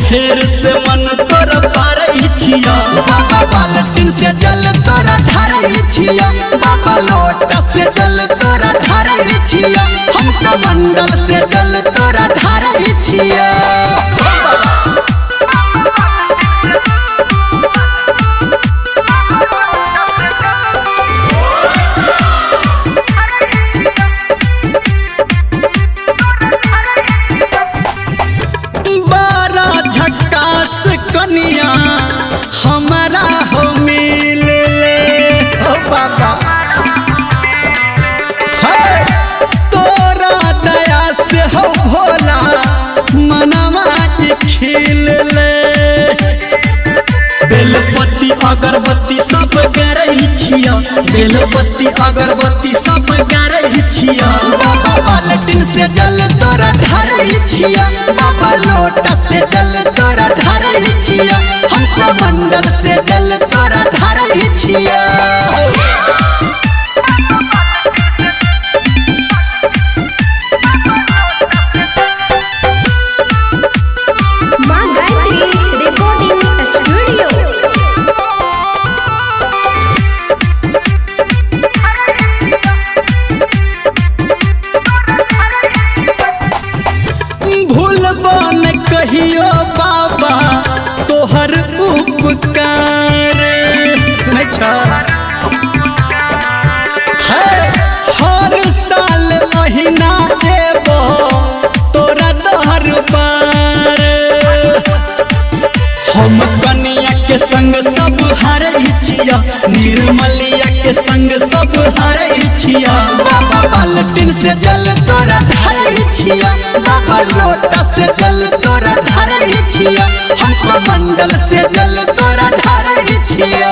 फेर से मन तोरा पारई छिया बाबा बाल्टीन से जल तोरा ढारई छिया बाबा लोटा से जल तोरा ढारई छिया हम कमंडल से जल तोरा ढारई छिया। कनिया हमारा हो मिल ले हो बाबा तोरा दया से हो भोला मनवा खिल ले बेलपत्ती अगरबत्ती सब गरई छिया बेलपत्ती अगरबत्ती सब गरई छिया बाबा बाल्टीन से जल तोरा ढारई छिया बाबा लोटा से जल तोरा ढारई छिया हम कमंडल से जल तोरा ढारई छिया। कहियो बाबा तोहर उपकार सुनै छ हर साल महीना देबो तोरा दहर पार हम कनिया के संग सब हारई छिया निर्मलिया के संग सब हारई छिया बाबा बाल्टीन से जल तोरा ढारई छिया बाबा लोटा से जल तोरा ढारई छिया हम कमंडल से जल तोरा ढारई छिया।